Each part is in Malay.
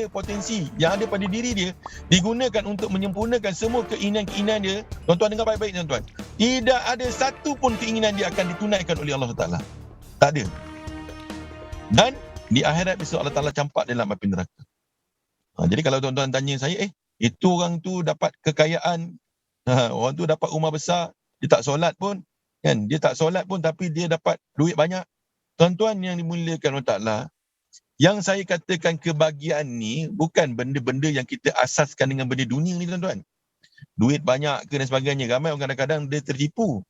segala potensi yang ada pada diri dia digunakan untuk menyempurnakan semua keinginan-keinginan dia. Tuan-tuan dengar baik-baik tuan-tuan. Tidak ada satu pun keinginan dia akan ditunaikan oleh Allah Ta'ala. Tak ada. Dan di akhirat besok Allah Ta'ala campak dalam api neraka. Jadi kalau tuan-tuan tanya saya, itu orang tu dapat kekayaan, orang tu dapat rumah besar, dia tak solat pun, kan? Dia tak solat pun tapi dia dapat duit banyak. Tuan-tuan yang dimuliakan Allah Ta'ala, yang saya katakan kebahagiaan ni bukan benda-benda yang kita asaskan dengan benda dunia ni tuan-tuan. Duit banyak ke dan sebagainya. Ramai orang kadang-kadang dia tertipu.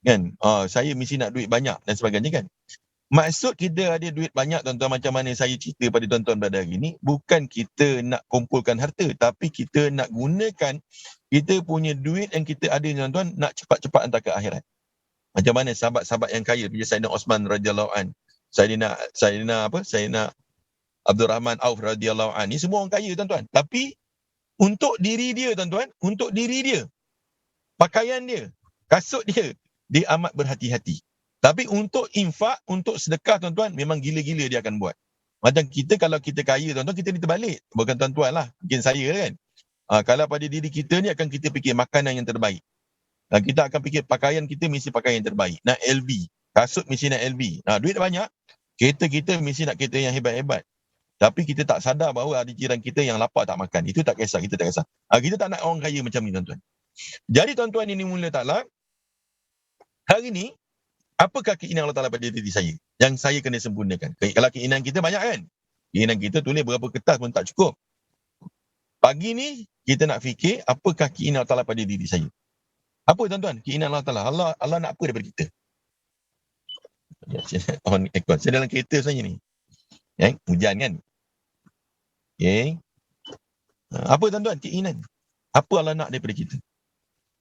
Kan? Saya mesti nak duit banyak dan sebagainya kan. Maksud kita ada duit banyak tuan-tuan macam mana saya cerita pada tuan-tuan pada hari ni, bukan kita nak kumpulkan harta, tapi kita nak gunakan kita punya duit yang kita ada tuan-tuan nak cepat-cepat hantar ke akhirat. Macam mana sahabat-sahabat yang kaya, macam Sayyidina Osman radhiyallahu an, Sayyidina Abdul Rahman Auf radhiyallahu an, ni semua orang kaya tuan-tuan. Tapi untuk diri dia tuan-tuan, untuk diri dia, pakaian dia, kasut dia amat berhati-hati. Tapi untuk infak, untuk sedekah tuan-tuan, memang gila-gila dia akan buat. Macam kita kalau kita kaya tuan-tuan, kita ni terbalik. Bukan tuan-tuan lah, mungkin saya kan. Kalau pada diri kita ni akan kita fikir makanan yang terbaik. Kita akan fikir pakaian kita mesti pakaian yang terbaik. Nak LV, kasut mesti nak LV. Duit banyak, kereta kita mesti nak kereta yang hebat-hebat. Tapi kita tak sadar bahawa ada jiran kita yang lapar tak makan. Itu tak kisah, kita tak kisah. Kita tak nak orang kaya macam ni tuan-tuan. Jadi tuan-tuan ini mula taklah, hari ni, apakah keinginan Allah Ta'ala pada diri saya? Yang saya kena sempurnakan. Kalau keinginan kita banyak kan? Keinginan kita tulis berapa kertas pun tak cukup. Pagi ni, kita nak fikir apakah keinginan Allah Ta'ala pada diri saya. Apa tuan-tuan? Keinginan Allah Ta'ala. Allah nak apa daripada kita? Saya dalam kereta sebenarnya ni. Hujan kan? Okay. Apa tuan-tuan? Keinginan. Apa Allah nak daripada kita?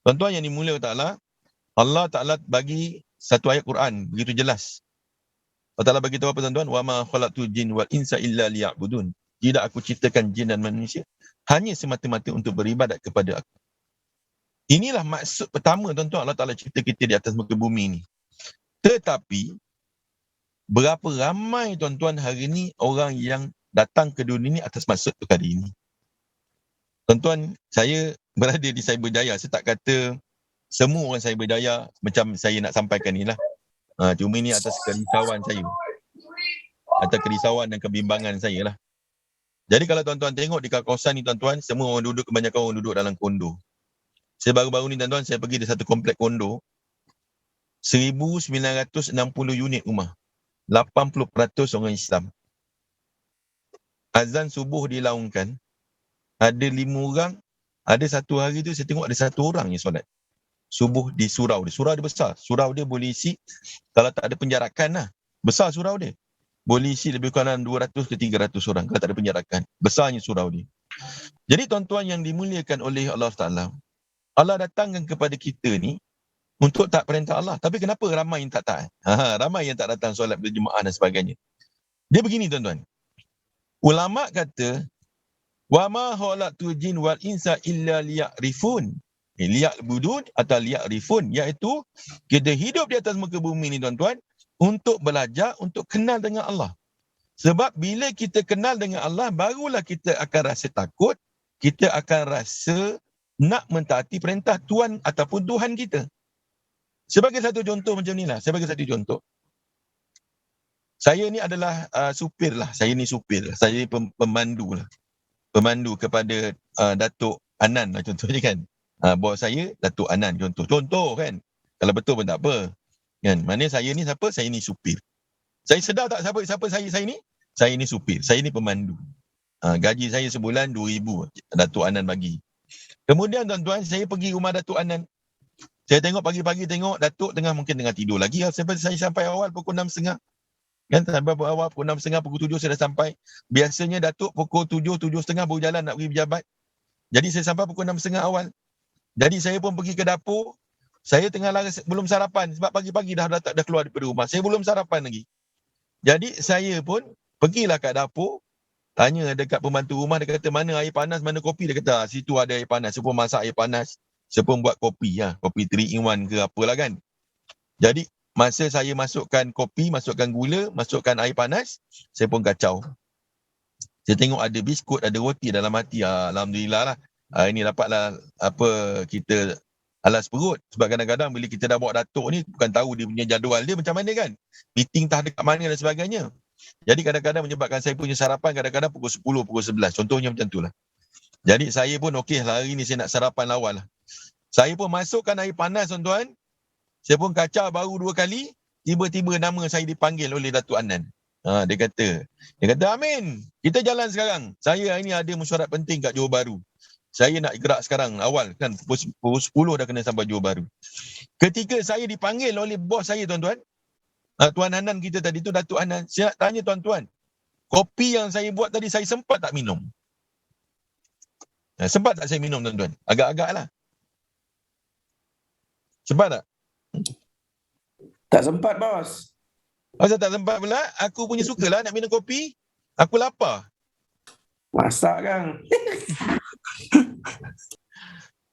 Tuan-tuan yang dimulai Allah Ta'ala bagi satu ayat Quran begitu jelas. Allah Ta'ala bagi tahu apa tuan-tuan? Wa ma khalaqtul jin wal insa illa liya'budun. Tidak aku ciptakan jin dan manusia hanya semata-mata untuk beribadat kepada aku. Inilah maksud pertama tuan-tuan Allah Ta'ala cipta kita di atas muka bumi ni. Tetapi berapa ramai tuan-tuan hari ni orang yang datang ke dunia ni atas maksud perkara ini. Tuan-tuan, saya berada di Cyberjaya. Saya tak kata semua orang Cyberjaya macam saya nak sampaikan ni lah. Cuma ini atas kerisauan saya. Atas kerisauan dan kebimbangan saya lah. Jadi kalau tuan-tuan tengok di kawasan ni tuan-tuan, semua orang duduk, kebanyakan orang duduk dalam kondo. Saya baru-baru ni tuan-tuan, saya pergi di satu komplek kondo. 1960 unit rumah. 80% orang Islam. Azan subuh dilaungkan. Ada 5 orang. Ada satu hari tu saya tengok ada 1 orang yang solat subuh di surau dia. Surau dia besar. Surau dia boleh isi, kalau tak ada penjarakan lah. Besar surau dia. Boleh isi lebih kurang 200 ke 300 orang kalau tak ada penjarakan. Besarnya surau dia. Jadi tuan-tuan yang dimuliakan oleh Allah Ta'ala, Allah datangkan kepada kita ni untuk tak perintah Allah. Tapi kenapa ramai yang tak taat? Ramai yang tak datang solat berjemaah dan sebagainya. Dia begini tuan-tuan. Ulama kata, wa ma khalaqtul jin wal insa illa liya'rifun. Liya'budun atau liya'rifun, iaitu kita hidup di atas muka bumi ni tuan-tuan untuk belajar, untuk kenal dengan Allah. Sebab bila kita kenal dengan Allah, barulah kita akan rasa takut, kita akan rasa nak mentaati perintah Tuhan ataupun Tuhan kita. Sebagai satu contoh macam ni lah, sebagai satu contoh. Saya ni adalah supir lah, saya ni pemandu lah. Pemandu kepada Datuk Anan lah contohnya kan. Bos saya Datuk Anan contoh kan. Kalau betul pun tak apa. Kan? Maknanya saya ni siapa? Saya ni supir. Saya sedar tak siapa saya ni? Saya ni supir, saya ni pemandu. Gaji saya sebulan 2,000 Datuk Anan bagi. Kemudian tuan-tuan, saya pergi rumah Datuk Anan. Saya tengok pagi-pagi, tengok Datuk mungkin tengah tidur lagi. Saya sampai awal pukul 6.30. Kan sampai awal pukul 6.30, pukul 7 saya dah sampai. Biasanya Datuk pukul 7, 7.30 baru jalan nak pergi pejabat. Jadi saya sampai pukul 6.30 awal. Jadi saya pun pergi ke dapur. Saya tengah laras, belum sarapan sebab pagi-pagi dah keluar daripada rumah. Saya belum sarapan lagi. Jadi saya pun pergilah kat dapur. Tanya dekat pembantu rumah, dia kata mana air panas, mana kopi. Dia kata situ ada air panas. Saya pun masak air panas. Saya pun buat kopi lah. Kopi 3-in-1 ke apalah kan. Jadi masa saya masukkan kopi, masukkan gula, masukkan air panas, saya pun kacau. Saya tengok ada biskut, ada roti dalam hati. Alhamdulillah lah. Ini dapatlah kita alas perut. Sebab kadang-kadang bila kita dah bawa datuk ni, bukan tahu dia punya jadual dia macam mana kan. Meeting tak dekat mana dan sebagainya. Jadi kadang-kadang menyebabkan saya punya sarapan kadang-kadang pukul 10, pukul 11. Contohnya macam tu lah. Jadi saya pun okey lah, hari ni saya nak sarapan lawan lah. Saya pun masukkan air panas tuan-tuan. Saya pun kacau baru 2 kali. Tiba-tiba nama saya dipanggil oleh Datuk Anan. Dia kata, Amin, kita jalan sekarang. Saya hari ni ada mesyuarat penting kat Johor Bahru. Saya nak gerak sekarang awal kan pukul 10 dah kena sampai Johor Bahru. Ketika saya dipanggil oleh bos saya tuan-tuan, Tuan Hanan kita tadi tu, Datuk Hanan, saya nak tanya tuan-tuan, kopi yang saya buat tadi saya sempat tak minum? Sempat tak saya minum tuan-tuan? Agak-agak lah. Sempat tak? Tak sempat, bos. Pasal tak sempat pula, aku punya sukalah nak minum kopi. Aku lapar. Masak kan?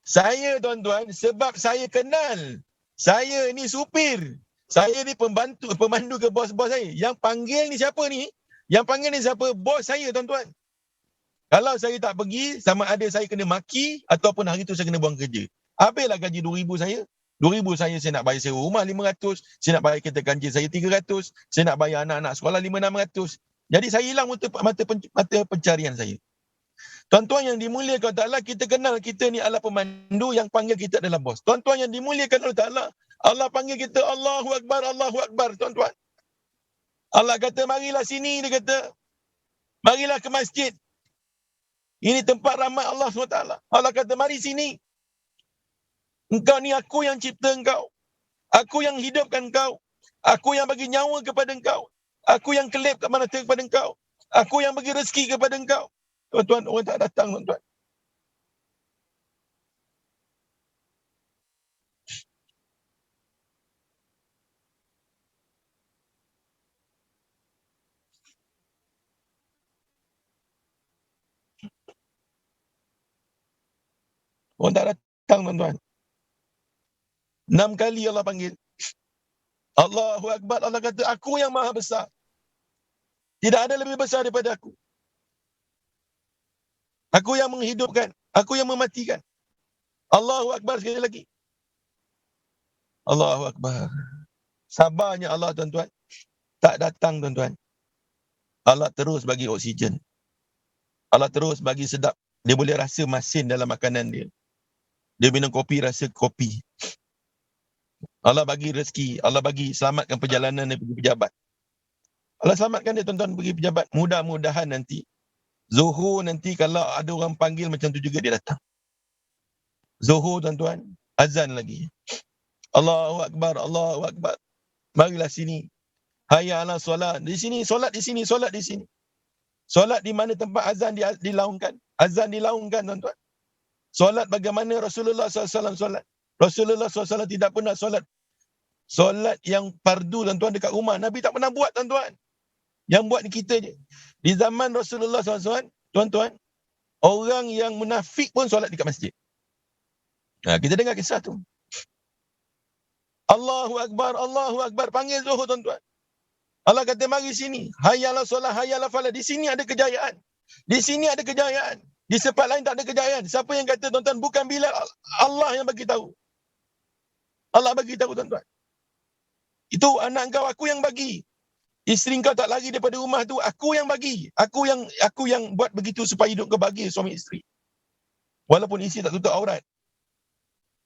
Saya tuan-tuan, sebab saya kenal. Saya ni supir. Saya ni pemandu ke bos-bos saya. Yang panggil ni siapa ni? Yang panggil ni siapa? Bos saya tuan-tuan. Kalau saya tak pergi, sama ada saya kena maki ataupun hari tu saya kena buang kerja. Habislah gaji 2,000 saya. 2,000 saya nak bayar sewa rumah 500. Saya nak bayar kereta ganjil saya 300. Saya nak bayar anak-anak sekolah 500-600. Jadi saya hilang mata pencarian saya. Tuan-tuan yang dimuliakan Allah Ta'ala, kita kenal kita ni adalah pemandu, yang panggil kita adalah bos. Tuan-tuan yang dimuliakan Allah Ta'ala, Allah panggil kita Allahu Akbar, Allahu Akbar, tuan-tuan. Allah kata, marilah sini, dia kata. Marilah ke masjid. Ini tempat rahmat Allah SWT. Allah kata, mari sini. Engkau ni aku yang cipta engkau. Aku yang hidupkan engkau. Aku yang bagi nyawa kepada engkau. Aku yang kelip kat mana kepada engkau. Aku yang bagi rezeki kepada engkau. Tuan-tuan, orang tak datang, tuan-tuan. Orang tak datang, tuan-tuan. 6 kali Allah panggil. Allahu Akbar. Allah kata, aku yang maha besar. Tidak ada lebih besar daripada aku. Aku yang menghidupkan. Aku yang mematikan. Allahu Akbar sekali lagi. Allahu Akbar. Sabarnya Allah, tuan-tuan. Tak datang, tuan-tuan. Allah terus bagi oksigen. Allah terus bagi sedap. Dia boleh rasa masin dalam makanan dia. Dia minum kopi, rasa kopi. Allah bagi rezeki. Allah bagi selamatkan perjalanan dia pergi pejabat. Allah selamatkan dia, tuan-tuan, pergi pejabat. Mudah-mudahan nanti, Zuhur nanti kalau ada orang panggil macam tu juga dia datang. Zuhur, tuan-tuan, azan lagi. Allahu Akbar, Allahu Akbar. Marilah sini. Hayya ala solat. Di sini, solat di sini, solat di sini. Solat di mana tempat azan dilaungkan. Azan dilaungkan, tuan-tuan. Solat bagaimana Rasulullah SAW solat. Rasulullah SAW tidak pernah solat. Solat yang fardu, tuan-tuan, dekat rumah. Nabi tak pernah buat, tuan-tuan. Yang buat ni kita je. Di zaman Rasulullah SAW, tuan-tuan, orang yang munafik pun solat dekat masjid. Kita dengar kisah tu. Allahu Akbar, Allahu Akbar. Panggil Zuhur, tuan-tuan. Allah kata, mari sini. Hayyalah solat, hayyalah falah. Di sini ada kejayaan. Di sini ada kejayaan. Di tempat lain tak ada kejayaan. Siapa yang kata, tuan-tuan, bukan Bilal, Allah yang bagi tahu. Allah bagi tahu, tuan-tuan. Itu anak kau, aku yang bagi. Isteri kau tak lari daripada rumah tu, aku yang bagi. Aku yang buat begitu supaya hidup kau bahagia, suami isteri. Walaupun isteri tak tutup aurat.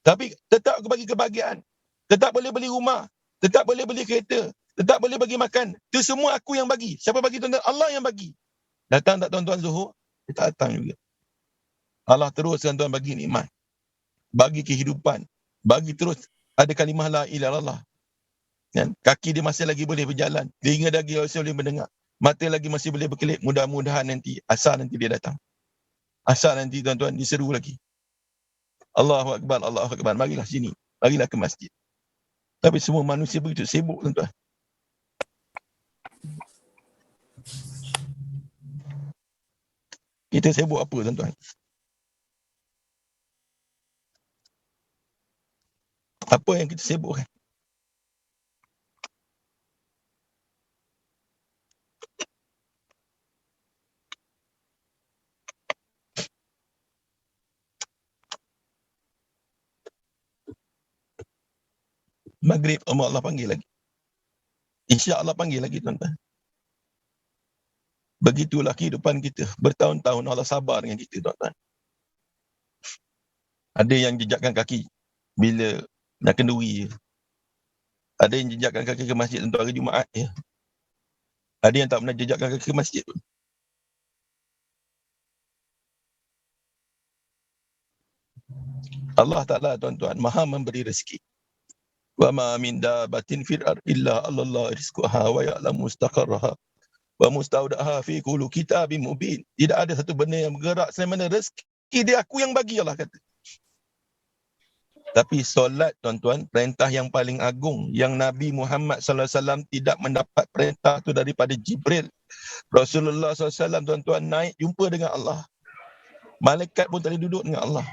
Tapi tetap aku bagi kebahagiaan. Tetap boleh beli rumah. Tetap boleh beli kereta. Tetap boleh bagi makan. Itu semua aku yang bagi. Siapa bagi, tuan-tuan? Allah yang bagi. Datang tak, tuan-tuan Zuhur? Dia tak datang juga. Allah teruskan, tuan, bagi nikmat. Bagi kehidupan. Bagi terus ada kalimah la ilaha illallah. Kan? Kaki dia masih lagi boleh berjalan. Telinga lagi masih boleh mendengar. Mata lagi masih boleh berkelip. Mudah-mudahan nanti, asar nanti dia datang. Asar nanti, tuan-tuan, diseru lagi. Allahu Akbar, Allahu Akbar. Marilah sini. Marilah ke masjid. Tapi semua manusia begitu sibuk, tuan-tuan. Kita sibuk apa, tuan-tuan? Apa yang kita sibukkan? Maghrib Allah panggil lagi. Isyak Allah panggil lagi, tuan-tuan. Begitulah kehidupan kita. Bertahun-tahun Allah sabar dengan kita, tuan-tuan. Ada yang jejakkan kaki bila nak kenduri je. Ada yang jejakkan kaki ke masjid untuk hari Jumaat je. Ada yang tak pernah jejakkan kaki ke masjid pun. Allah Ta'ala, tuan-tuan, maha memberi rezeki. Wa ma min dabatin fil ard illa Allah rizquha wa ya'lamu mustaqarraha wa mustaudaha fi kulli kitabim mubin. Tidak ada satu benda yang bergerak selain mana rezeki dia aku yang bagi, Allah kata. Tapi solat, tuan-tuan, perintah yang paling agung yang Nabi Muhammad SAW tidak mendapat perintah tu daripada Jibril. Rasulullah SAW, tuan-tuan, naik jumpa dengan Allah. Malaikat pun tak boleh duduk dengan Allah.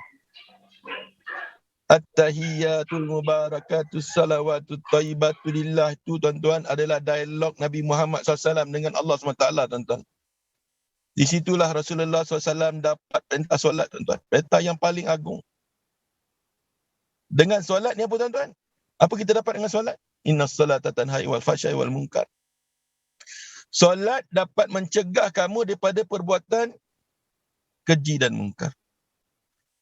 At-tahiyyatul mubarakatus salawatut thayyibatu lillah, itu, tuan-tuan, adalah dialog Nabi Muhammad SAW dengan Allah SWT, tuan-tuan. Di situlah Rasulullah SAW dapat perintah solat, tuan-tuan. Perintah yang paling agung. Dengan solat ni apa, tuan-tuan? Apa kita dapat dengan solat? Innas salata tanha 'anil fahsya'i wal munkar. Solat dapat mencegah kamu daripada perbuatan keji dan munkar.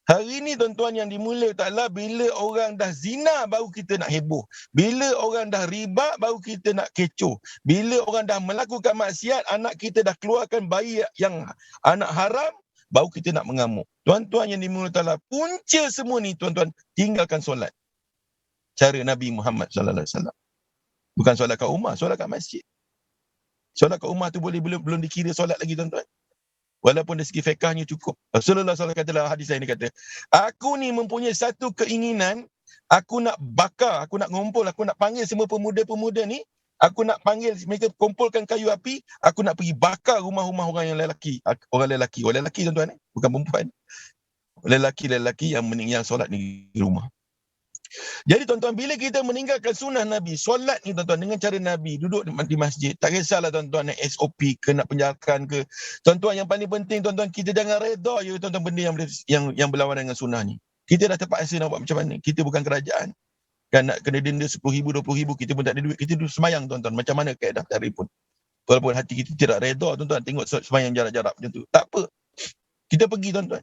Hari ni, tuan-tuan, yang dimulai Ta'ala, bila orang dah zina baru kita nak heboh. Bila orang dah riba baru kita nak kecoh. Bila orang dah melakukan maksiat, anak kita dah keluarkan bayi yang anak haram, baru kita nak mengamuk. Tuan-tuan yang dimulai Ta'ala, punca semua ni, tuan-tuan, tinggalkan solat. Cara Nabi Muhammad SAW. Bukan solat kat rumah, solat kat masjid. Solat kat rumah tu boleh belum dikira solat lagi, tuan-tuan. Walaupun dari segi fiqahnya cukup. Rasulullah SAW kata dalam hadis lain, dia kata, aku ni mempunyai satu keinginan, aku nak bakar, aku nak ngumpul, aku nak panggil semua pemuda-pemuda ni, aku nak panggil mereka kumpulkan kayu api, aku nak pergi bakar rumah-rumah orang yang lelaki. Orang lelaki, tuan-tuan, bukan perempuan. Lelaki-lelaki yang solat di rumah. Jadi, tuan-tuan, bila kita meninggalkan sunnah Nabi, solat ni, tuan-tuan, dengan cara Nabi, duduk di masjid, tak kisahlah, tuan-tuan, nak SOP ke, nak penjarakan ke. Tuan-tuan, yang paling penting, tuan-tuan, kita jangan reda je, tuan-tuan, benda yang berlawanan dengan sunnah ni. Kita dah terpaksa nak buat macam mana. Kita bukan kerajaan. Kan nak kena denda 10,000, 20,000, kita pun tak ada duit. Kita duduk semayang, tuan-tuan. Macam mana kaedah tari pun. Walaupun hati kita tidak reda, tuan-tuan, tengok semayang jarak-jarak macam tu. Tak apa. Kita pergi, tuan-tuan.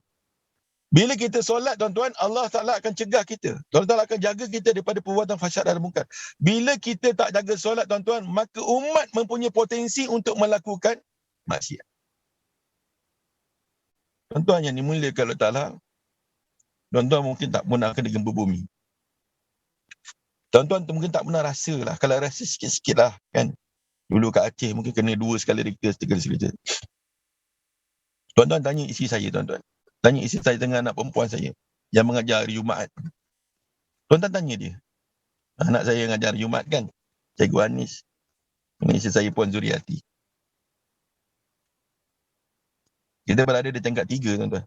Bila kita solat, tuan-tuan, Allah Ta'ala akan cegah kita. Allah Ta'ala akan jaga kita daripada perbuatan fahsyat dan munkar. Bila kita tak jaga solat, tuan-tuan, maka umat mempunyai potensi untuk melakukan maksiat. Tuan-tuan yang dimuliakan Allah Ta'ala, tuan-tuan mungkin tak pernah kena gempa bumi. Tuan-tuan mungkin tak pernah rasa lah. Kalau rasa sikit-sikit lah, kan. Dulu kat Aceh mungkin kena 2 skala Richter, 3 skala Richter. Tuan-tuan tanya isi saya, tuan-tuan. Tanya isteri saya dengan anak perempuan saya yang mengajar hari Jumaat. Tuan-tuan tanya dia. Anak saya mengajar hari Jumaat, kan? Cikgu Anis. Isteri saya Puan Zuriati. Kita berada di tingkat 3, tuan-tuan.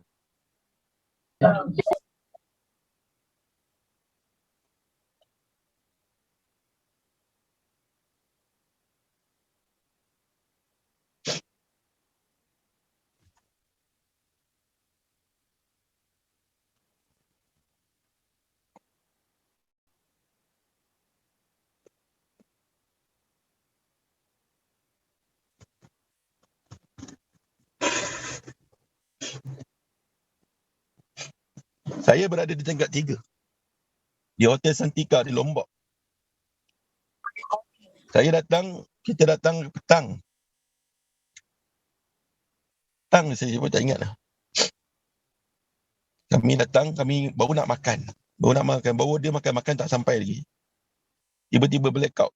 Saya berada di tingkat 3. Di Hotel Santika di Lombok. Kita datang petang. Petang saya pun tak ingat lah. Kami datang, kami baru nak makan. Baru dia makan tak sampai lagi. Tiba-tiba blackout.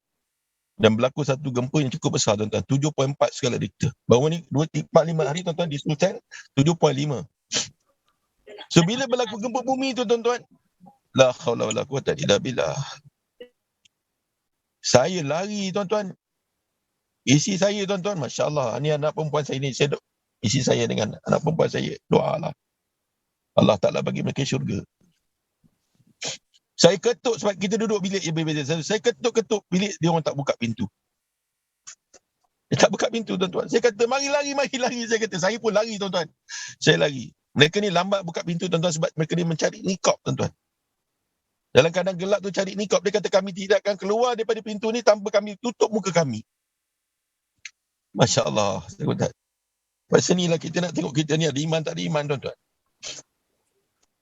Dan berlaku satu gempa yang cukup besar, tuan-tuan. 7.4 skala Richter. Baru ni 2-4-5 hari, tuan-tuan, di Sultan 7.5. So bila berlaku gempa bumi tu, tuan-tuan, la haula wala quwwata illa billah. Saya lari, tuan-tuan. Isi saya, tuan-tuan, masya-Allah, ni anak perempuan saya ni, saya isi saya dengan anak perempuan saya, doalah. Allah Ta'ala bagi mereka syurga. Saya ketuk sebab kita duduk bilik yang berbeza. Saya ketuk-ketuk bilik, dia orang tak buka pintu. Dia tak buka pintu, tuan-tuan. Saya kata, mari lari. Saya kata, saya pun lari, tuan-tuan. Saya lari. Mereka ni lambat buka pintu, tuan-tuan, sebab mereka ni mencari nikab, tuan-tuan. Dalam keadaan gelap tu cari nikab, dia kata kami tidak akan keluar daripada pintu ni tanpa kami tutup muka kami. Masya Allah. Pasal ni lah kita nak tengok kita ni ada iman tak ada iman, tuan-tuan.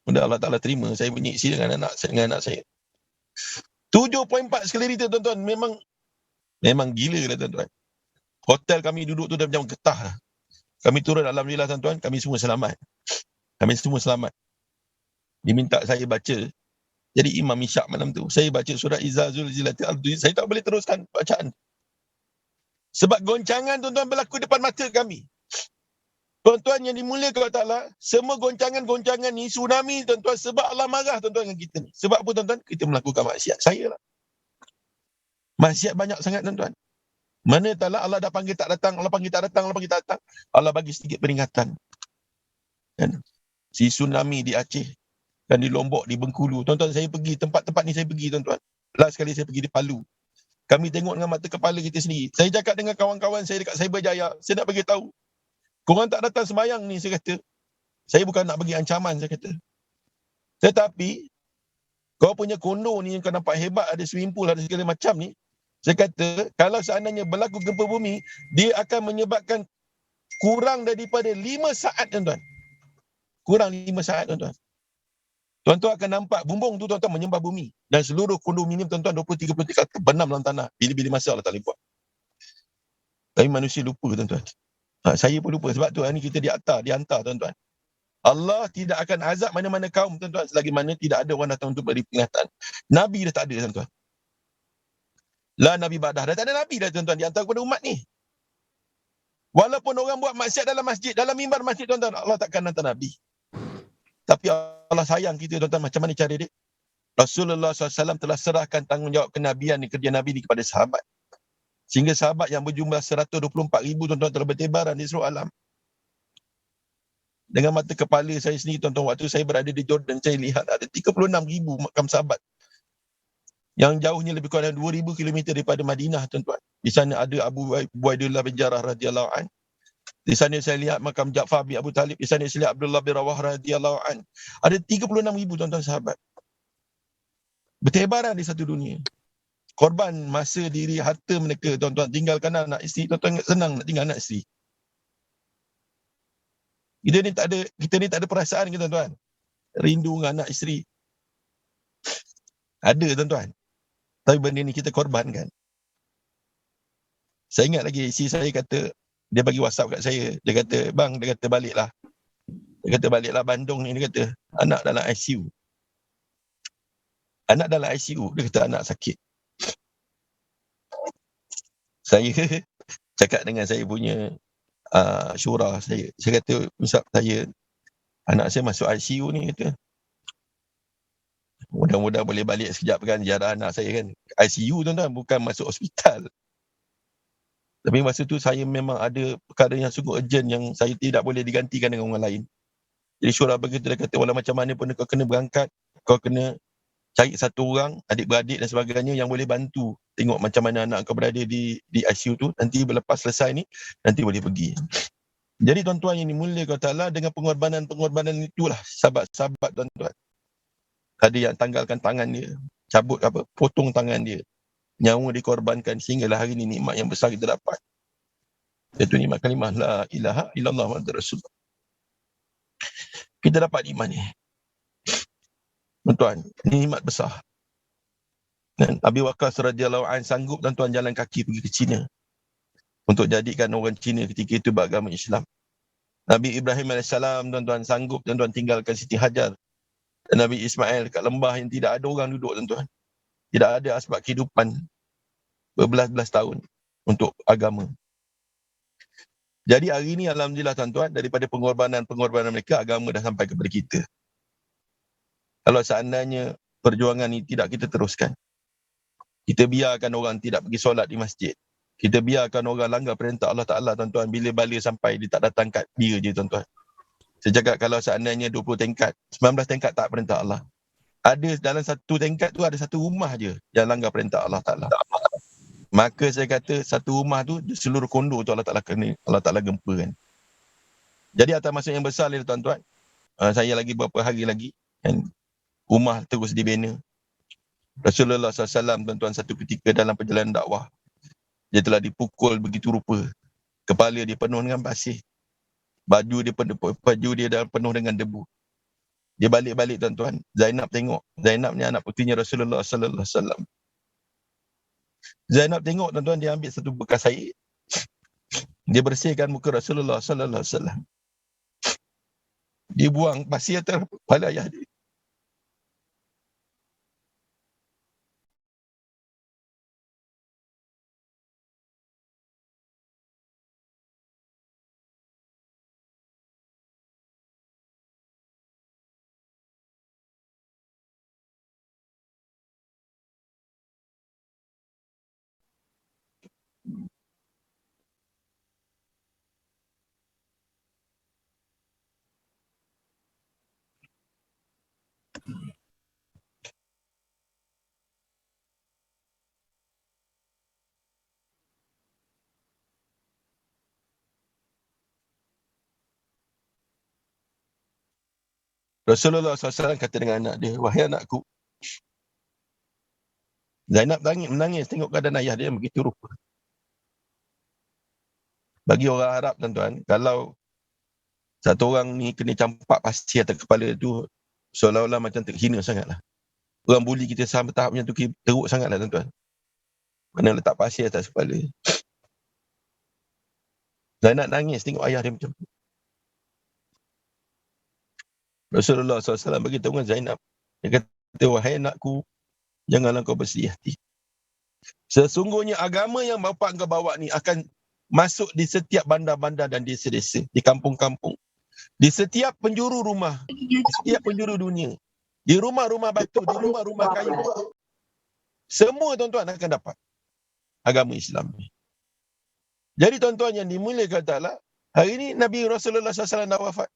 Mudah Allah Ta'ala terima saya menyiksi dengan anak saya. 7.4 skala Richter, tuan-tuan. Memang gila lah, tuan-tuan. Hotel kami duduk tu dah macam getah lah. Kami turun, alhamdulillah, tuan-tuan. Kami semua selamat. Diminta saya baca. Jadi Imam Isyak malam tu, saya baca surah Iza Zulzilatil Ardu. Saya tak boleh teruskan bacaan. Sebab goncangan, tuan-tuan, berlaku depan mata kami. Tuan-tuan yang dimuliakan Allah Ta'ala, semua goncangan ni, tsunami, tuan-tuan, sebab Allah marah, tuan-tuan, dengan kita ni. Sebab apa, tuan-tuan? Kita melakukan maksiat. Saya lah. Maksiat banyak sangat, tuan-tuan. Mana taklah Allah dah panggil tak datang, Allah panggil tak datang, Allah bagi sedikit peringatan. Kan? Si tsunami di Aceh, dan di Lombok, di Bengkulu. Tuan-tuan, saya pergi, tempat-tempat ni saya pergi, tuan-tuan. Last kali saya pergi di Palu. Kami tengok dengan mata kepala kita sendiri. Saya cakap dengan kawan-kawan saya dekat Cyberjaya, saya nak bagi tahu. Korang tak datang sembahyang ni, saya kata. Saya bukan nak bagi ancaman, saya kata. Tetapi, kau punya kondo ni yang kau nampak hebat, ada swimming pool, ada segala macam ni. Saya kata, kalau seandainya berlaku gempa bumi, dia akan menyebabkan kurang daripada 5 saat, tuan-tuan. Kurang 5 saat, tuan-tuan. Tuan-tuan akan nampak bumbung tu, tuan-tuan, menyembah bumi. Dan seluruh kondominium, tuan-tuan, 20-30 tingkat terbenam dalam tanah. Bila-bila masa Allah tak boleh buat. Tapi manusia lupa, tuan-tuan. Saya pun lupa. Sebab tu hari ni kita dihantar, tuan-tuan. Allah tidak akan azab mana-mana kaum, tuan-tuan, selagi mana tidak ada orang datang untuk beri peringatan. Nabi dah tak ada, tuan-tuan. La Nabi Badah. Dah tak ada Nabi dah, tuan-tuan, dihantar kepada umat ni. Walaupun orang buat maksiat dalam masjid, dalam mimbar masjid, tuan-tuan, Allah takkan hantar Nabi. Tapi Allah sayang kita, tuan-tuan. Macam mana cara dia? Rasulullah SAW telah serahkan tanggungjawab kenabian ni, kerja Nabi ni kepada sahabat. Sehingga sahabat yang berjumlah 124,000, tuan-tuan, telah bertebaran di seluruh alam. Dengan mata kepala saya sendiri, tuan-tuan, waktu saya berada di Jordan, saya lihat ada 36,000 makam sahabat. Yang jauhnya lebih kurang 2,000 km daripada Madinah, tuan-tuan. Di sana ada Abu Ubaidillah bin Jarrah radhiyallahu an. Di sana saya lihat makam Ja'far bin Abu Talib. Di sana saya lihat Abdullah bin Rawah radhiyallahu an. Ada 36,000, tuan-tuan, sahabat. Bertebaran di satu dunia. Korban masa diri, harta mereka, tuan-tuan, tinggalkan anak isteri, tuan-tuan, senang nak tinggal anak isteri. Kita ni tak ada perasaan ke, tuan-tuan? Rindu dengan anak isteri. Ada, tuan-tuan. Tapi benda ni kita korbankan. Saya ingat lagi, isteri saya kata, dia bagi WhatsApp kat saya. Dia kata, bang, dia kata baliklah. Dia kata baliklah Bandung ni, dia kata, anak dalam ICU. Anak dalam ICU, dia kata anak sakit. Saya cakap dengan saya punya syura saya. Saya kata, Ustaz, saya, anak saya masuk ICU ni, kata. Mudah-mudahan boleh balik sekejap kan, ziarah anak saya kan. ICU, tuan-tuan, bukan masuk hospital. Tapi masa tu saya memang ada perkara yang sungguh urgent yang saya tidak boleh digantikan dengan orang lain. Jadi syura begitu, dia kata, walau macam mana pun kau kena berangkat, kau kena cari satu orang, adik-beradik dan sebagainya yang boleh bantu. Tengok macam mana anak kau berada di ICU tu. Nanti lepas selesai ni, nanti boleh pergi. Jadi tuan-tuan yang dimuliakan Allah, dengan pengorbanan itulah sahabat-sahabat, tuan-tuan. Ada yang tanggalkan tangan dia, cabut potong tangan dia. Nyawa dikorbankan sehinggalah hari ini nikmat yang besar kita dapat. Iaitu nikmat kalimah la ilaha illallah Muhammadur Rasulullah. Kita dapat nikmat ni. Tuan-tuan, ini nikmat besar. Dan Abi Waqqas radhiyallahu an sanggup, tuan-tuan, jalan kaki pergi ke China untuk jadikan orang Cina ketika itu beragama Islam. Nabi Ibrahim AS, tuan-tuan, sanggup, tuan-tuan, tinggalkan Siti Hajar. Dan Nabi Ismail kat lembah yang tidak ada orang duduk, tuan-tuan. Tidak ada asbab kehidupan berbelas-belas tahun untuk agama. Jadi hari ini, alhamdulillah, tuan-tuan, daripada pengorbanan mereka, agama dah sampai kepada kita. Kalau seandainya perjuangan ini tidak kita teruskan, kita biarkan orang tidak pergi solat di masjid, kita biarkan orang langgar perintah Allah Ta'ala, tuan-tuan, bila bala sampai dia tak datang kat dia je, tuan-tuan. Saya cakap kalau seandainya 20 tingkat, 19 tingkat tak perintah Allah. Ada dalam satu tingkat tu ada satu rumah je yang langgar perintah Allah Ta'ala. Maka saya kata satu rumah tu, seluruh kondo tu Allah Ta'ala gempakan. Jadi atas maksud yang besar ni, tuan-tuan, saya lagi beberapa hari lagi, kan, rumah terus dibina. Rasulullah SAW, tuan-tuan, satu ketika dalam perjalanan dakwah, dia telah dipukul begitu rupa. Kepala dia penuh dengan pasir. Baju dia dah penuh dengan debu. Dia balik-balik, tuan-tuan. Zainab tengok. Zainab ni anak putrinya Rasulullah SAW. Zainab tengok, tuan-tuan, dia ambil satu bekas air. Dia bersihkan muka Rasulullah SAW. Dia buang pasir atas kepala ayah dia. Rasulullah SAW kata dengan anak dia, wahai anakku. Zainab menangis tengok keadaan ayah dia begitu rupa. Bagi orang Arab, tuan-tuan, kalau satu orang ni kena campak pasir atas kepala tu, seolah-olah macam terhina sangatlah. Orang buli kita sampai tahap macam tu teruk sangatlah, tuan-tuan. Mana letak pasir atas kepala. Zainab nangis tengok ayah dia macam tu. Rasulullah SAW beritahu dengan Zainab. Dia kata, wahai anakku, janganlah kau bersedih hati. Sesungguhnya agama yang bapa kau bawa ni akan masuk di setiap bandar-bandar dan desa-desa, di kampung-kampung, di setiap penjuru rumah, di setiap penjuru dunia, di rumah-rumah batu, di rumah-rumah kayu. Semua, tuan-tuan, akan dapat agama Islam ni. Jadi, tuan-tuan yang dimuliakan Allah, hari ini Nabi Rasulullah SAW dah wafat.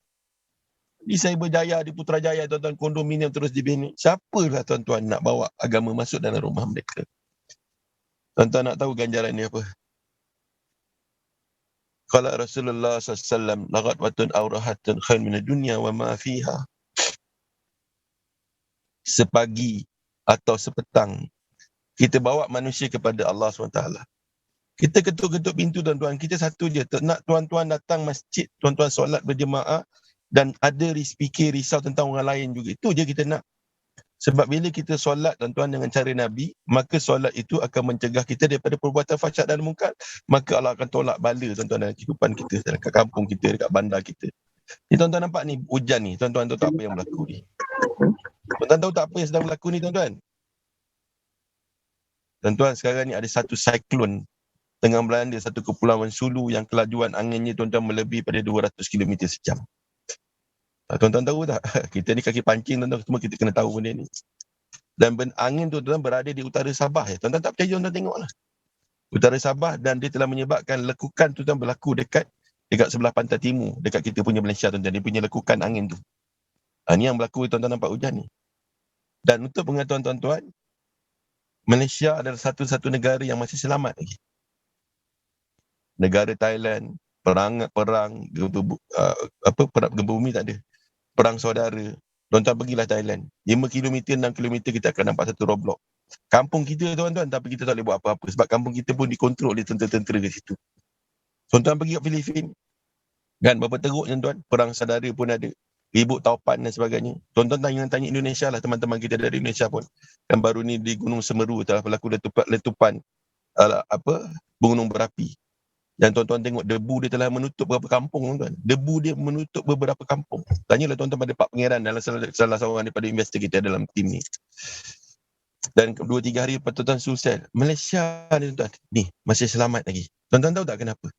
Di Cyberjaya, di Putrajaya, tuan-tuan, kondominium terus dibina. Siapalah, tuan-tuan, nak bawa agama masuk dalam rumah mereka? Tuan-tuan nak tahu ganjaran ni apa? Qala Rasulullah SAW, laqad watun aurahatun khair min dunya wa ma fiha. Sepagi atau sepetang, kita bawa manusia kepada Allah SWT. Kita ketuk-ketuk pintu, tuan-tuan. Kita satu je. Nak tuan-tuan datang masjid, tuan-tuan solat berjemaah dan ada fikir risau tentang orang lain juga. Itu je kita nak. Sebab bila kita solat, tuan-tuan, dengan cara Nabi, maka solat itu akan mencegah kita daripada perbuatan fahsyat dan mungkar. Maka Allah akan tolak bala, tuan-tuan, dalam kehidupan kita, dekat kampung kita, dekat bandar kita. Ni tuan-tuan nampak ni, hujan ni. Tuan-tuan tahu tak apa yang berlaku ni? Tuan-tuan tahu tak apa yang sedang berlaku ni, tuan-tuan? Tuan-tuan, sekarang ni ada satu siklon tengah melanda satu kepulauan Sulu yang kelajuan anginnya, tuan-tuan, melebihi pada 200 km sejam. Tuan-tuan tahu tak? Kita ni kaki pancing, tuan-tuan, semua kita kena tahu benda ni. Dan angin tu, tuan-tuan, berada di utara Sabah. Tuan-tuan tak percaya, tuan-tuan tengoklah. Utara Sabah, dan dia telah menyebabkan lekukan tu, tuan, berlaku dekat sebelah pantai timur, dekat kita punya Malaysia, tuan-tuan. Dia punya lekukan angin tu. Ni yang berlaku, tuan-tuan, nampak hujan ni. Dan untuk pengetahuan tuan-tuan, Malaysia adalah satu-satu negara yang masih selamat lagi. Negara Thailand, perang gempa bumi tak ada. Perang saudara. Tuan-tuan pergilah Thailand. 5 km, 6 km kita akan nampak satu roadblock. Kampung kita, tuan-tuan, tapi kita tak boleh buat apa-apa. Sebab kampung kita pun dikontrol oleh tentera-tentera ke situ. Tuan-tuan pergi ke Filipin. Kan berapa teruk, tuan-tuan. Perang saudara pun ada. Ribut taupan dan sebagainya. Tuan-tuan tanya Indonesia lah, teman-teman kita dari Indonesia pun. Yang baru ni di Gunung Semeru telah berlaku letupan gunung berapi. Dan tuan-tuan tengok debu dia telah menutup beberapa kampung, tuan-tuan. Debu dia menutup beberapa kampung. Tanyalah tuan-tuan pada Pak Pangeran dalam salah seorang daripada investor kita dalam tim ni. Dan 2-3 hari lepas, tuan-tuan, susah. Malaysia ni, tuan-tuan, ni masih selamat lagi. Tuan-tuan tahu tak kenapa?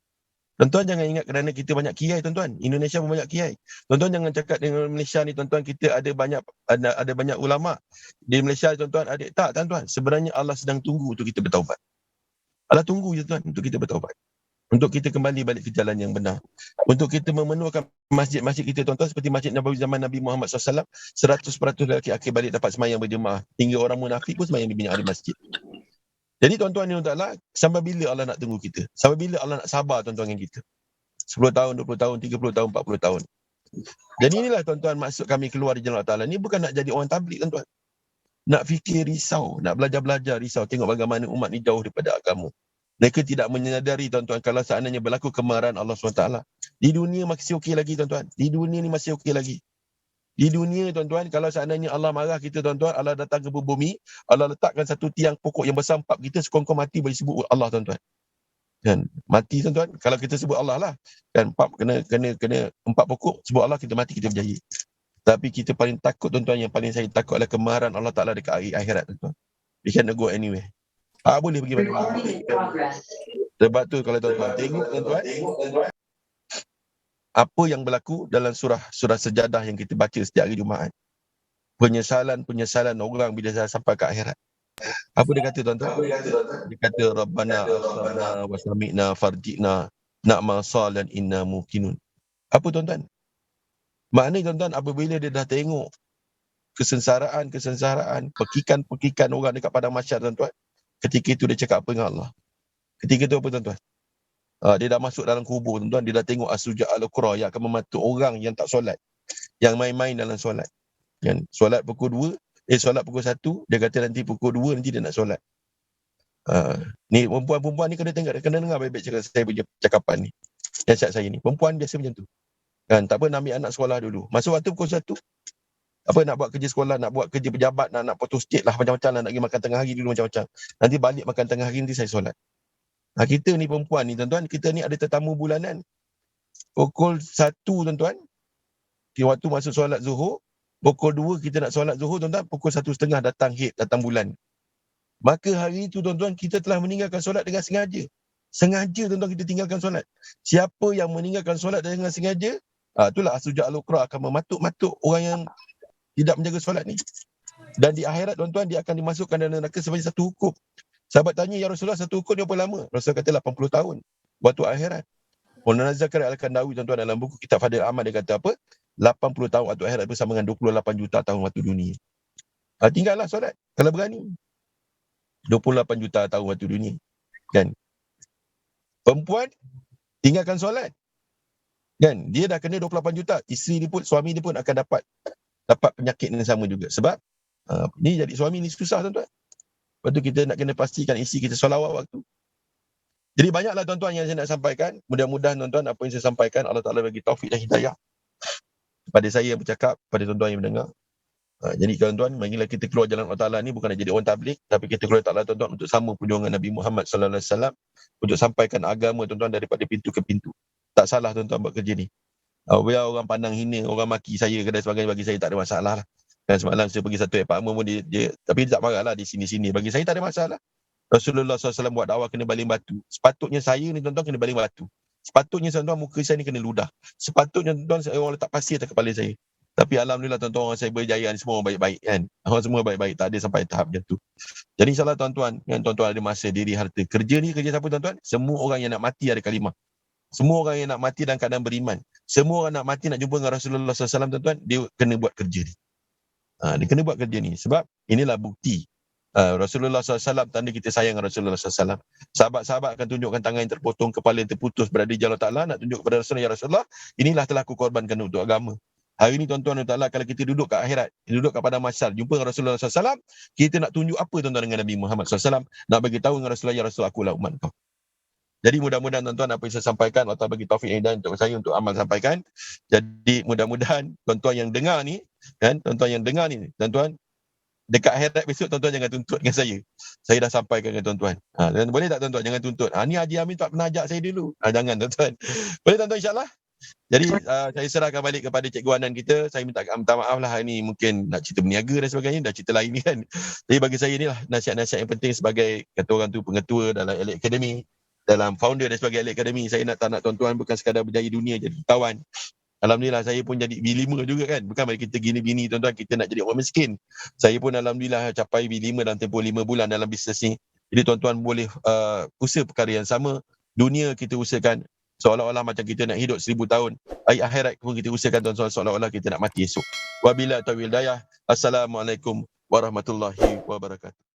Tuan-tuan jangan ingat kerana kita banyak kiai, tuan-tuan. Indonesia pun banyak kiai. Tuan-tuan jangan cakap dengan Malaysia ni, tuan-tuan, kita ada banyak ulama. Di Malaysia, tuan-tuan, ada. Tak, tuan-tuan. Sebenarnya Allah sedang tunggu untuk kita bertaubat. Allah tunggu je, tuan, untuk kita bertaubat. Untuk kita kembali balik ke jalan yang benar. Untuk kita memenuhkan masjid-masjid kita, tuan-tuan, seperti Masjid Nabawi zaman Nabi Muhammad SAW, 100% lelaki akhir balik dapat semayang berjemaah. Hingga orang munafik pun semayang di minyak di masjid. Jadi, tuan-tuan ni, tuan-tuan, sampai bila Allah nak tunggu kita? Sampai bila Allah nak sabar, tuan-tuan, dengan kita? 10 tahun, 20 tahun, 30 tahun, 40 tahun. Jadi inilah, tuan-tuan, maksud kami keluar di jalan Allah Ta'ala. Ni bukan nak jadi orang tablik, tuan-tuan. nak fikir risau, nak belajar-belajar risau, tengok bagaimana umat ni jauh daripada agama. Mereka tidak menyadari tuan-tuan kalau seandainya berlaku kemarahan Allah SWT. Di dunia masih okey lagi tuan-tuan. Di dunia ni masih okey lagi. Di dunia tuan-tuan, kalau seandainya Allah marah kita tuan-tuan, Allah datang ke bumi, Allah letakkan satu tiang pokok yang besar 4 kita, sekongkong mati boleh sebut Allah tuan-tuan. Kan? Mati tuan-tuan, kalau kita sebut Allah lah. Kan 4 kena 4 pokok, sebut Allah kita mati, kita berjaya. Tapi kita paling takut tuan-tuan, yang paling saya takut adalah kemarahan Allah Ta'ala dekat hari akhirat tuan-tuan. We cannot go anywhere. Boleh pergi mana-mana. Sebab tu kalau tuan-tuan tengok tuan-tuan, apa yang berlaku dalam surah Sejadah yang kita baca setiap hari Jumaat. Penyesalan orang bila dah sampai ke akhirat. Apa dia kata tuan-tuan? Dia kata Rabbana absarna wa sami'na farji'na na'mal salihan inna muqinun. Apa tuan-tuan? Maknanya tuan-tuan, apabila dia dah tengok kesengsaraan, pekikan orang dekat padang mahsyar tuan-tuan, ketika itu dia cakap apa dengan Allah? Ketika itu apa tuan-tuan? Dia dah masuk dalam kubur tuan-tuan, dia dah tengok as-suja' al-qura yang akan mematuk orang yang tak solat, yang main-main dalam solat. Kan? Solat pukul 1, dia kata nanti pukul 2 nanti dia nak solat. Ni perempuan ni kena dengar baik-baik saya punya cakapan ni. Nasihat saya ni. Perempuan biasa macam tu. Kan, tak apa nak ambil anak sekolah dulu. Masuk waktu pukul 1. Apa nak buat kerja sekolah, nak buat kerja pejabat, nak potong state lah macam-macam lah, nak pergi makan tengah hari dulu macam-macam. Nanti balik makan tengah hari nanti saya solat. Kita ni perempuan ni tuan-tuan, kita ni ada tetamu bulanan. Pukul 1 tuan-tuan, waktu masuk solat Zuhur, pukul 2 kita nak solat Zuhur tuan-tuan, pukul 1.30 datang bulan. Maka hari itu tuan-tuan, kita telah meninggalkan solat dengan sengaja. Sengaja tuan-tuan kita tinggalkan solat. Siapa yang meninggalkan solat dengan sengaja, itulah as-suja' al-qura akan mematuk-matuk orang yang tidak menjaga solat ni. Dan di akhirat tuan-tuan, dia akan dimasukkan dalam neraka sebagai satu hukum. Sahabat tanya, ya Rasulullah, satu hukum ni berapa lama? Rasulullah kata 80 tahun. Waktu akhirat. Muhammad Zakari Al-Kandawi tuan-tuan dalam buku kitab Fadil Amal dia kata apa? 80 tahun waktu akhirat bersama dengan 28 juta tahun waktu dunia. Tinggallah solat kalau berani. 28 juta tahun waktu dunia. Kan? Perempuan tinggalkan solat. Kan? Dia dah kena 28 juta. Isteri dia pun, suami dia pun akan dapat penyakit yang sama juga. Sebab ni jadi suami ni susah tuan-tuan. Lepas tu kita nak kena pastikan isteri kita solawat waktu. Jadi banyaklah tuan-tuan yang saya nak sampaikan. Mudah-mudahan tuan-tuan apa yang saya sampaikan Allah Ta'ala bagi taufik dan hidayah kepada saya yang bercakap, pada tuan-tuan yang mendengar. Jadi tuan-tuan, marilah kita keluar jalan Allah Ta'ala ni bukan nak jadi orang tablik, tapi kita keluar Ta'ala tuan-tuan untuk sama perjuangan Nabi Muhammad SAW, untuk sampaikan agama tuan-tuan daripada pintu ke pintu. Tak salah tuan-tuan buat kerja ni. Biar orang pandang hina, orang maki saya ke dan sebagainya, bagi saya tak ada masalah lah. Dan semalam saya pergi satu apartment pun dia tapi dia tak marah lah di sini-sini. Bagi saya tak ada masalah. Rasulullah SAW buat dakwah kena baling batu. Sepatutnya saya ni tuan-tuan kena baling batu. Sepatutnya tuan-tuan muka saya ni kena ludah. Sepatutnya tuan-tuan orang letak pasir atas kepala saya. Tapi alhamdulillah tuan-tuan, orang saya berjaya ni semua orang baik-baik kan. Orang semua baik-baik, tak ada sampai tahap macam tu. Jadi insyaAllah tuan-tuan, kan, tuan-tuan ada masa diri harta. Kerja ni kerja siapa tuan-tuan? Semua orang yang nak mati ada kalimah. Semua orang yang nak mati dalam keadaan beriman. Semua orang nak mati nak jumpa dengan Rasulullah SAW tuan-tuan, dia kena buat kerja ni. Dia kena buat kerja ni. Sebab inilah bukti. Rasulullah SAW, tanda kita sayang Rasulullah SAW. Sahabat-sahabat akan tunjukkan tangan yang terpotong, kepala yang terputus berada di jalan Allah, nak tunjuk kepada Rasulullah, ya Rasulullah, inilah telah aku korbankan untuk agama. Hari ini tuan-tuan dan ta'ala, kalau kita duduk kat akhirat, duduk kat padang mahsyar, jumpa dengan Rasulullah SAW, kita nak tunjuk apa tuan-tuan dengan Nabi Muhammad SAW, nak bagi tahu dengan Rasulullah, ya Rasulullah, akulah umat kau. Jadi mudah-mudahan tuan-tuan apa yang saya sampaikan, Allah bagi taufik dan untuk saya untuk amal sampaikan. Jadi mudah-mudahan tuan-tuan yang dengar ni, kan, tuan-tuan yang dengar ni, tuan-tuan dekat akhirat besok tuan-tuan jangan tuntut dengan saya. Saya dah sampaikan dengan tuan-tuan. Dan boleh tak tuan-tuan jangan tuntut. Ni Haji Amin tak pernah ajak saya dulu. Jangan tuan-tuan. Boleh tuan-tuan insya-Allah. Jadi saya serahkan balik kepada Cikgu Anan kita. Saya minta maaf lah, hari ni mungkin nak cerita berniaga dan sebagainya, dah cerita lain ni kan. Jadi bagi saya inilah nasihat-nasihat yang penting sebagai kata orang tu pengetua dalam Elite Academy, dalam founder dan sebagai Elite Academy. Saya nak tuan-tuan bukan sekadar berjaya dunia jadi tawan. Alhamdulillah saya pun jadi B5 juga kan. Bukan bagi kita gini-gini tuan-tuan, kita nak jadi orang miskin. Saya pun alhamdulillah capai B5 dalam tempoh 5 bulan dalam bisnes ni. Jadi tuan-tuan boleh usaha perkara yang sama. Dunia kita usahakan seolah-olah macam kita nak hidup 1000 tahun. Akhirat pun kita usahakan tuan-tuan seolah-olah kita nak mati esok. Wabillahi taufiq wal hidayah. Assalamualaikum warahmatullahi wabarakatuh.